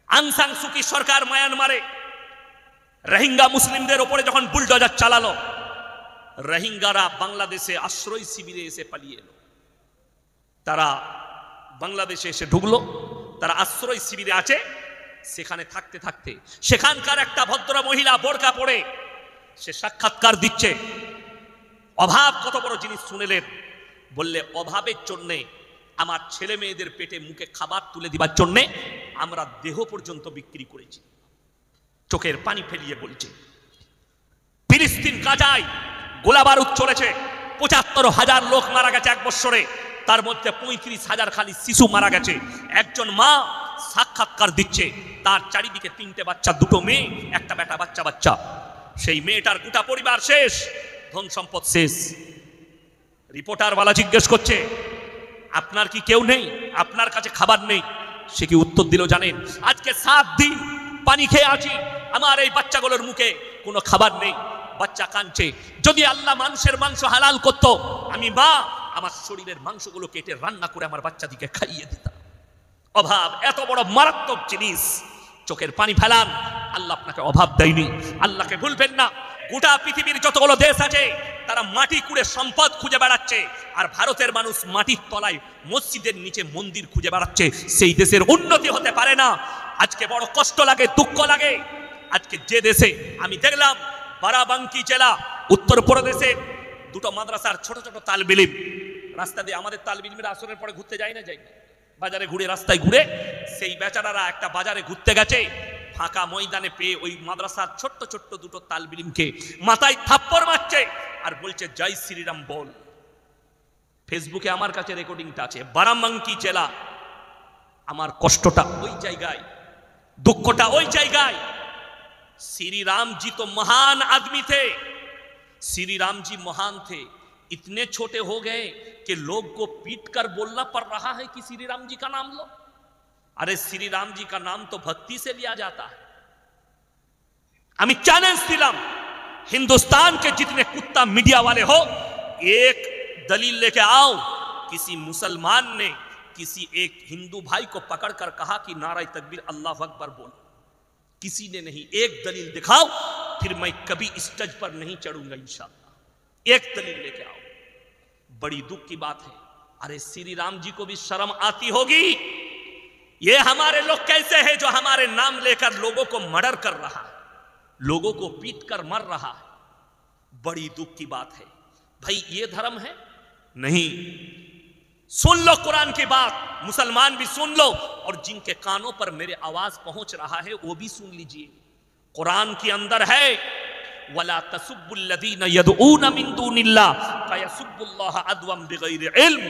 আং সান সুকি সরকার মায়ানমারে রোহিঙ্গা মুসলিমদের উপরে যখন বুলডোজার চালালো, রোহিঙ্গারা বাংলাদেশে আশ্রয় শিবিরে এসে পালিয়ে এলো। তারা বাংলাদেশে এসে ঢুকলো, তারা আশ্রয় শিবিরে আছে। সেখানে থাকতে থাকতে সেখানকার একটা ভদ্র মহিলা বোরকা পরে সে সাক্ষাৎকার দিচ্ছে। অভাব কত বড় জিনিস শুনেলেন, বললে অভাবের জন্যে আমার ছেলে মেয়েদের পেটে মুখে খাবার তুলে দিবার জন্যে আমরা দেহ পর্যন্ত বিক্রি করেছি। চোখের পানি ফেলিয়ে বলছে। ফিলিস্তিন গাজায় গোলাবারুদ চলেছে, ৭৫,০০০ লোক মারা গেছে এক বছরে, তার মধ্যে ৩৫,০০০ খালি শিশু মারা গেছে। একজন মা সাক্ষাৎকার দিচ্ছে, তার চারিদিকে ৩টে বাচ্চা, 2টো মেয়ে, একটা বেটা বাচ্চা। সেই মেয়েটার গোটা পরিবার শেষ, ধন সম্পদ শেষ। রিপোর্টারওয়ালা জিজ্ঞেস করছে, আপনার কি কেউ নেই, আপনার কাছে খাবার নেই? সে কি উত্তর দিল জানেন? আজকে 7 দিন পানি খেয়ে আছি, আমার এই বাচ্চাগুলোর মুখে কোনো খাবার নেই, বাচ্চা কাঁদছে। যদি আল্লাহ মানুষের মাংস হালাল করত, আমি মা আমার শরীরের মাংসগুলো কেটে রান্না করে আমার বাচ্চাদিকে খাইয়ে দিতাম। অভাব এত বড় মারাত্মক জিনিস, চোখের পানি ফেলান। আল্লাহ আপনাকে অভাব দেয়নি, আল্লাহকে ভুলবেন না। গোটা পৃথিবীর যতগুলো দেশ আছে তারা মাটি কুড়ে সম্পদ খুঁজে বেড়াচ্ছে, আর ভারতের মানুষ মাটির তলায় মসজিদের নিচে মন্দির খুঁজে বেড়াচ্ছে। সেই দেশের উন্নতি হতে পারে না। আজকে বড় কষ্ট লাগে, দুঃখ লাগে। আজকে যে দেশে আমি দেখলাম বারাবাঙ্কি জেলা উত্তরপ্রদেশে 2টো মাদ্রাসার ছোট ছোট তালবিলিম রাস্তা দিয়ে, আমাদের তালবিলিমের আসরের পরে ঘুরতে যায় না, যাই বাজারে ঘুরে, রাস্তায় ঘুরে, সেই বেচারারা একটা বাজারে ঘুরতে গেছে, ফাঁকা ময়দানে পেয়ে ওই মাদ্রাসার ছোট্ট ছোট্ট 2টো তালবিলিমকে মাথায় থাপ্পড় মারছে আর বলছে জয় শ্রীরাম বল। ফেসবুকে আমার কাছে রেকর্ডিংটা আছে। বারাবাঙ্কি জেলা। আমার কষ্টটা ওই জায়গায়, দুঃখটা ওই জায়গায়। श्री राम जी तो महान आदमी थे, श्री राम जी महान थे, इतने छोटे हो गए कि लोग को पीट कर बोलना पड़ रहा है कि श्री राम जी का नाम लो। अरे श्री राम जी का नाम तो भक्ति से लिया जाता है। আমি চ্যালেঞ্জ দিলাম, हिंदुस्तान के जितने कुत्ता मीडिया वाले हो, एक दलील लेके आओ। किसी मुसलमान ने किसी एक हिंदू भाई को पकड़कर कहा कि नारा तकबीर अल्लाह अकबर बोलो, किसी ने नहीं। एक दलील दिखाओ, फिर मैं कभी स्टेज पर नहीं चढ़ूंगा इंशाअल्लाह। एक दलील लेके आओ। बड़ी दुख की बात है। अरे श्री राम जी को भी शर्म आती होगी। ये हमारे लोग कैसे हैं जो हमारे नाम लेकर लोगों को मर्डर कर रहा है, लोगों को पीट कर मर रहा है। बड़ी दुख की बात है। भाई ये धर्म है? नहीं। सुन लो कुरान की बात, मुसलमान भी सुन लो, और जिनके कानों पर मेरे आवाज पहुंच रहा है वो भी सुन लीजिए। कुरान के अंदर है, वला तसुब्बुल्लज़ीना यदऊना मिन दूनिल्लाह फयसुब्बुल्लाह अदवम बिगैरि इल्म।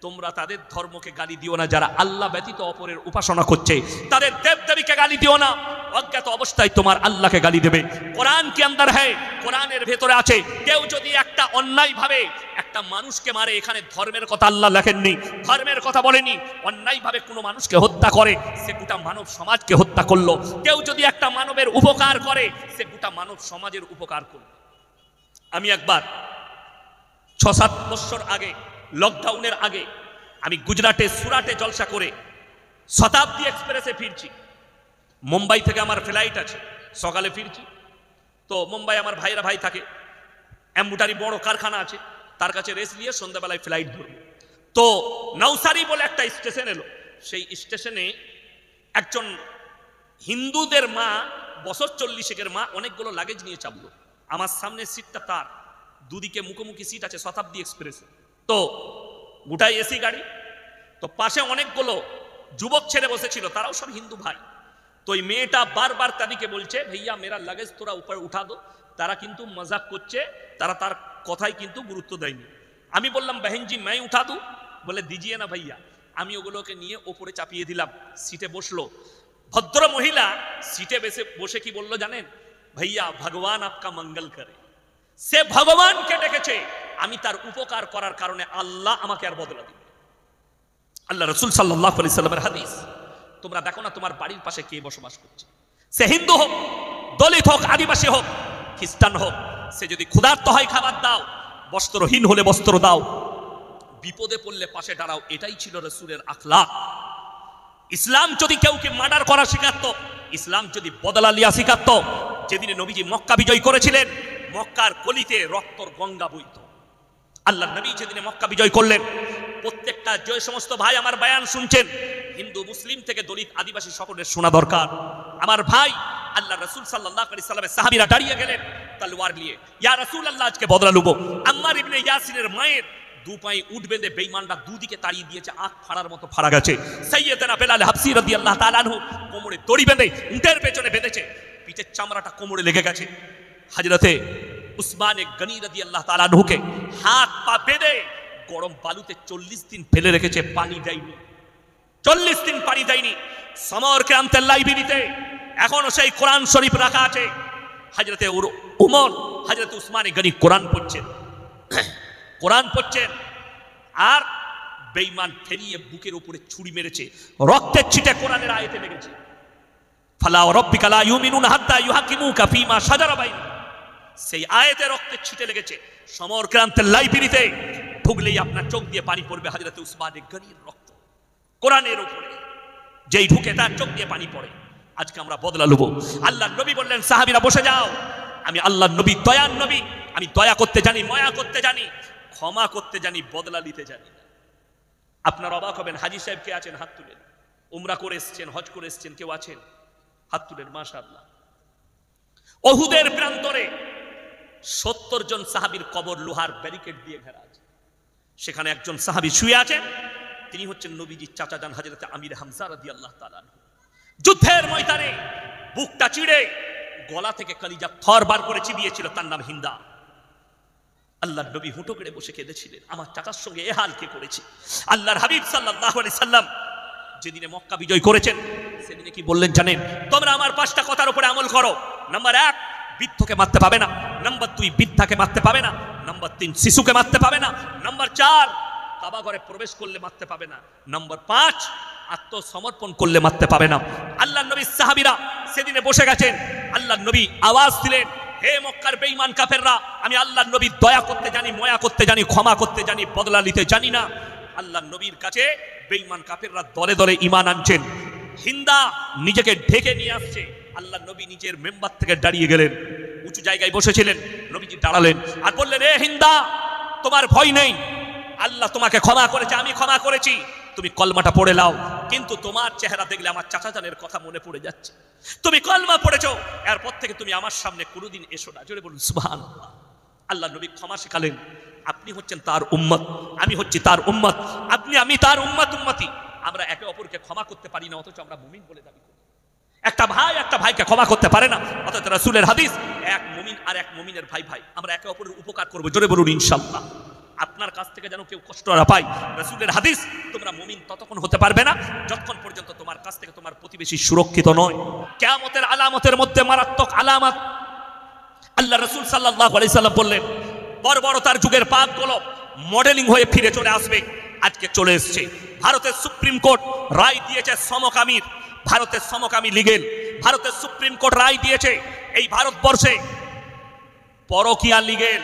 তোমরা তাদের ধর্মকে গালি দিও না যারা আল্লাহ ব্যতীত অপরের উপাসনা করছে, তাদের দেবদেবীকে গালি দিও না। অজ্ঞাত অবস্থায় তোমার আল্লাহকে গালি দেবে। কোরআন কি আন্দার হ্যায়, কোরআনের ভেতরে আছে, কেউ যদি একটা অন্যায় ভাবে একটা মানুষকে মারে, এখানে ধর্মের কথা আল্লাহ লেখেননি, ধর্মের কথা বলেনি। অন্যায় ভাবে কোনো মানুষকে হত্যা করে, সে গোটা মানব সমাজকে হত্যা করলো। কেউ যদি একটা মানবের উপকার করে, সে গোটা মানব সমাজের উপকার করলো। আমি একবার 6-7 বছর আগে, লকডাউনের আগে, আমি গুজরাটে সুরাটে জলসা করে শতাব্দী এক্সপ্রেসে ফিরছি। মুম্বাই থেকে আমার ফ্লাইট আছে, সকালে ফিরছি। তো মুম্বাই আমার ভাইরা ভাই থাকে, এম্বুটারি বড় কারখানা আছে, তার কাছে রেস্ট নিয়ে সন্ধ্যাবেলায় ফ্লাইট ধরবো। তো নওসারি বলে একটা স্টেশন এলো। সেই স্টেশনে একজন হিন্দুদের মা, বছর 40-এর মা, অনেকগুলো লাগেজ নিয়ে চাপলো। আমার সামনে সিটটা তার, দুদিকে মুখোমুখি সিট আছে শতাব্দী এক্সপ্রেসে। তো গোটাই এসি গাড়ি। তো পাশে অনেকগুলো যুবক ছেলে বসেছিল, তারাও সব হিন্দু ভাই। তো ওই মেয়েটা বারবার তাদেরকে বলছে, ভাইয়া মেরা লাগেজ তোরা উপর উঠা দো। তারা কিন্তু মজাক করছে, তারা তার কথাই কিন্তু গুরুত্ব দেয়নি। আমি বললাম, বহনজি मैं उठा दूं? বলে দিজিয়ে না ভাইয়া। আমি ওগুলোকে নিয়ে ওপরে চাপিয়ে দিলাম, সিটে বসলো। ভদ্র মহিলা সিটে বসে কি বললো জানেন? ভাইয়া ভগবান আপকা মঙ্গল করে। সে ভগবানকে ডেকেছে, আমি তার উপকার করার কারণে আল্লাহ আমাকে আর বদলা দিবে। আল্লাহ রাসূল সাল্লাল্লাহু আলাইহি সাল্লামের হাদিস। তোমরা দেখো না তোমার বাড়ির পাশে কে বসবাস করছে, সে হিন্দু হোক, দলিত হোক, আদিবাসী হোক, খ্রিস্টান হোক, সে যদি ক্ষুধার্ত হয় খাবার দাও, বস্ত্রহীন হলে বস্ত্র দাও, বিপদে পড়লে পাশে দাঁড়াও। এটাই ছিল রাসূলের আখলাক। ইসলাম যদি কেউকে মার্ডার করা শেখাতো, ইসলাম যদি বদলা লিয়া শেখাতো, যেদিনে নবীজি মক্কা বিজয় করেছিলেন মক্কার গলিতে রক্তর গঙ্গা বইত। আল্লাহ নবী যেদিনে মক্কা বিজয় করলেন, প্রত্যেকটা যে সমস্ত ভাই আমার বয়ান শুনছেন, হিন্দু মুসলিম থেকে দলিত আদিবাসী সকলের শোনা দরকার। আমার ভাই আল্লাহ রাসূল সাল্লাল্লাহু আলাইহি সাল্লামের সাহাবীরা দাঁড়িয়ে গেলেন তলোয়ার নিয়ে, ইয়া রাসূলুল্লাহ আজকে বদলা লুবো। আম্মার ইবনে ইয়াসিনের মায়ের দু পায়ে উট বেঁধে বেঈমানরা দুদিকে তাড়িয়ে দিয়েছে, আখ ফাড়ার মতো ফাড়া গেছে। সাইয়্যিদানা বেলাল হাবসি রাদিয়াল্লাহু তাআলা আনহু কোমরে দড়ি বেঁধে উটের পেছনে বেঁধেছে, পিঠের চামড়াটা কোমরে লেগে গেছে। হযরতে উসমানে গনি রাদিয়াল্লাহু তাআলা আনহুকে হাত পা বেঁধে গরম বালুতে 40 দিন ফেলে রেখেছে, পানি দেয়নি। 40 দিন পানি দেয়নি। সমরকান্তের লাইব্রেরিতে এখনো সেই কোরআন শরীফ রাখা আছে। হযরতে উমর, হযরতে উসমানে গনি কোরআন পড়ছেন, কোরআন পড়ছেন, আর বেঈমান ফেরিয়ে বুকের উপরে ছুরি মেরেছে, রক্তের ছিটে কোরআনের আয়াতে লেগেছে। ফালা রাব্বিকা লা ইউমিনুনা হাত্তা ইউহাকিমুকা ফীমা শাজারা বাইনাহুম, সেই আয়াতে রক্তের ছিটে লেগেছে। সমরকান্তের লাইব্রেরিতে ঢুকলেই আপনার চোখ দিয়ে পানি পড়বে হযরতে উসমানে গনির রক্ত কোরআনের উপরে, যেই ঢুকে তার চোখ দিয়ে পানি পড়ে। আজকে আমরা বদলা লব। আল্লাহর নবী বললেন সাহাবীরা বসে যাও, আমি আল্লাহর নবী, দয়ার নবী, আমি দয়া করতে জানি, মায়া করতে জানি, ক্ষমা করতে জানি, বদলা নিতে জানি না। আপনারা অবাক হবেন, হাজী সাহেব কে আছেন হাত তুলেন, উমরা করে এসেছেন, হজ করে এসেছেন, কেউ আছেন হাত তুলেন, মাশাআল্লাহ। উহুদের প্রান্তরে 70 জন সাহাবীর কবর লোহার ব্যারিকেড দিয়ে ঘেরা আছে, সেখানে একজন সাহাবী শুয়ে আছেন, তিনি হচ্ছেন নবীজির চাচা যান হযরতে আমির হামজা রাদিয়াল্লাহু তাআলা আনহু। যুদ্ধের ময়দানে বুকটা চিড়ে গলা থেকে কলিজা থর বার করে চিবিয়েছিল, তার নাম হিন্দা। আল্লাহর নবী হুঁটো করে বসে কেঁদেছিলেন, আমার চাচার সঙ্গে এ হাল কে করেছে। আল্লাহর হাবিব সাল্লাল্লাহু আলাইহি সাল্লাম যেদিনে মক্কা বিজয় করেছেন, সেদিনে কি বললেন জানেন? তোমরা আমার 5টা কথার উপরে আমল করো। নাম্বার 1, বৃদ্ধকে মারতে পাবে না। নাম্বার 2, বৃদ্ধাকে মারতে পাবে না। নাম্বার 3, শিশুকে মারতে পাবে না। নাম্বার 4, কাবা ঘরে প্রবেশ করলে মারতে পাবে না। নাম্বার 5, আত্মসমর্পণ করলে মারতে পাবে না। আল্লাহর নবী সাহাবীরা সেদিনে বসে গেছেন, আল্লাহর নবী আওয়াজ দিলেন, হে মক্কার বেঈমান কাফেররা, আমি আল্লাহর নবী দয়া করতে জানি, মায়া করতে জানি, ক্ষমা করতে জানি, বদলা নিতে জানি না। আল্লাহর নবীর কাছে বেঈমান কাফেররা দলে দলে ঈমান আনছেন। হিন্দা নিজেকে ঢেকে নিয়ে আসছে। আল্লাহর নবী নিজের মেম্বার থেকে দাঁড়িয়ে গেলেন, উঁচু জায়গায় বসেছিলেন, নবীজি দাঁড়ালেন আর বললেন, এ হিন্দা, তোমার ভয় নেই, আল্লাহ তোমাকে ক্ষমা করেছে, আমি ক্ষমা করেছি, তুমি কলমাটা পড়ে নাও। কিন্তু তোমার চেহারা দেখলে আমার চাচা জানের কথা মনে পড়ে যাচ্ছে। তুমি কলমা পড়েছো, এরপর থেকে তুমি আমার সামনে কোনোদিন এসো না। জোরে বলুন সুবহানাল্লাহ। আল্লাহ নবী ক্ষমা শেখালেন। আপনি হচ্ছেন তার উম্মত, আমি হচ্ছি তার উম্মত, আমি তার উম্মতি। আমরা একে অপরকে ক্ষমা করতে পারি না, অথচ আমরা মুমিন বলে দাবি করি। একটা ভাই একটা ভাইকে ক্ষমা করতে পারে না, অথচ রাসূলের হাদিস, এক মুমিন আর এক মুমিনের ভাই ভাই, আমরা একে অপরের উপকার করব। জোরে বলুন ইনশাআল্লাহ। আপনার কাছ থেকে যেন কেউ কষ্ট না পায়। রাসূলের হাদিস, তোমরা মুমিন ততক্ষণ হতে পারবে না যতক্ষণ পর্যন্ত তোমার কাছ থেকে তোমার প্রতিবেশী সুরক্ষিত নয়। কিয়ামতের আলামতের মধ্যে মারাত্মক আলামত আল্লাহ রাসূল সাল্লাল্লাহু আলাইহি সাল্লাম বললেন, বর্বরতার যুগের পাপগুলো মডেলিং হয়ে ফিরে চলে আসবে। আজকে চলে এসেছে। ভারতের সুপ্রিম কোর্ট রায় দিয়েছে সমকামীর, ভারতের সমকামী লিগেল, ভারতের সুপ্রিম কোর্ট রায় দিয়েছে এই ভারতবর্ষে পরকীয়া লিগেল।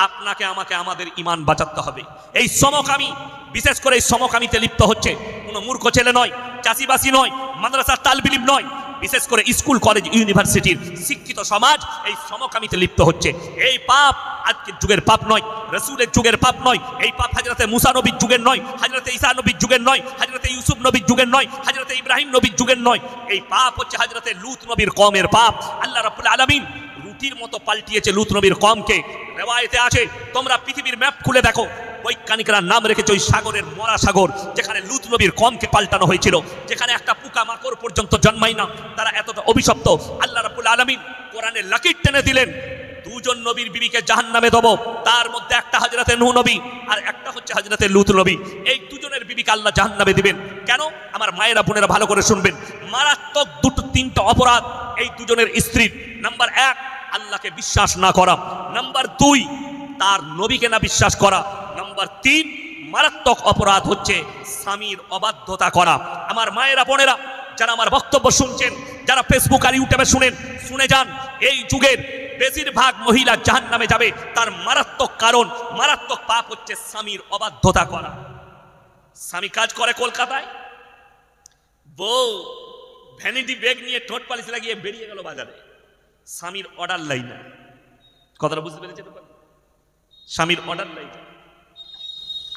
আপনাকে আমাকে আমাদের ঈমান বাঁচাতে হবে। এই সমকামী, বিশেষ করে এই সমকামীতে লিপ্ত হচ্ছে কোনো মূর্খ ছেলে নয়, চাষিবাসী নয়, মাদ্রাসার তালবিলিম নয়, বিশেষ করে স্কুল কলেজ ইউনিভার্সিটির শিক্ষিত সমাজ এই সমকামীতে লিপ্ত হচ্ছে। এই পাপ আজকের যুগের পাপ নয়, রাসূলের যুগের পাপ নয়। এই পাপ হযরতে মুসা নবীর যুগের নয়, হযরতে ঈসা নবীর যুগের নয়, হযরতে ইউসুফ নবীর যুগের নয়, হযরতে ইব্রাহিম নবীর যুগের নয়। এই পাপ হচ্ছে হযরতে লূত নবীর কওমের পাপ। আল্লাহ রাব্বুল আলামিন রুটির মতো পাল্টিয়েছে লূত নবীর কওমকে। রিওয়ায়েতে আছে, তোমরা পৃথিবীর ম্যাপ খুলে দেখো, বৈজ্ঞানিকরা নাম রেখেছে ওই সাগরের মরা সাগর, যেখানে লূত নবীর কওমকে পাল্টানো হয়েছিল, যেখানে একটা পোকা মাকড় পর্যন্ত জন্মায় না, তারা এতটা অভিশপ্ত। আল্লাহ রাব্বুল আলামিন কোরআনে লাকির টেনে দিলেন, দুজন নবীর বিবিকে জাহান্নামে দেব, তার মধ্যে একটা হযরতে নূহ নবী আর একটা হচ্ছে হযরতে লূত নবী। এই দুজনের বিবিকে আল্লাহ জাহান্নামে দিবেন। কেন? আমার মায়েরা বোনেরা ভালো করে শুনবেন। মারাত্মক 2-3টা অপরাধ এই দুজনের স্ত্রীর। নাম্বার 1, আল্লাহকে বিশ্বাস না করা। নাম্বার 2, তার নবীকে না বিশ্বাস করা। নাম্বার 3, মারাত্মক অপরাধ হচ্ছে স্বামীর অবাধ্যতা করা। আমার মায়েরা বোনেরা যারা আমার বক্তব্য শুনছেন, যারা ফেসবুক আর ইউটিউবে শুনে যান, এই যুগের বেশিরভাগ মহিলা জাহান্নামে যাবে, তার মারাত্মক কারণ, মারাত্মক পাপ হচ্ছে স্বামীর অবাধ্যতা করা। স্বামী কাজ করে কলকাতায়, বউ ভ্যানিটি ব্যাগ নিয়ে ঠোঁট পালিশ লাগিয়ে বেরিয়ে গেল বাজারে, স্বামীর অর্ডার লাইন না। কথাটা বুঝতে পেরেছে তো? স্বামীর অর্ডার লাইন।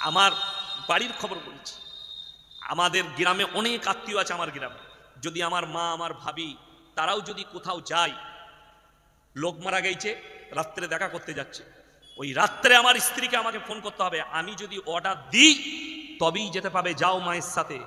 আমার বাড়ির খবর বলছি, আমাদের গ্রামে অনেক আত্মীয় আছে। আমার গ্রামে যদি আমার মা, আমার ভাবি, তারাও যদি কোথাও যায়, লোক মারা গেছে, রাত্রে দেখা করতে যাচ্ছে, ওই রাত্রে আমার স্ত্রীকে আমাকে ফোন করতে হবে। আমি যদি অর্ডার দিই তবেই যেতে পাবে, যাও মায়ের সাথে।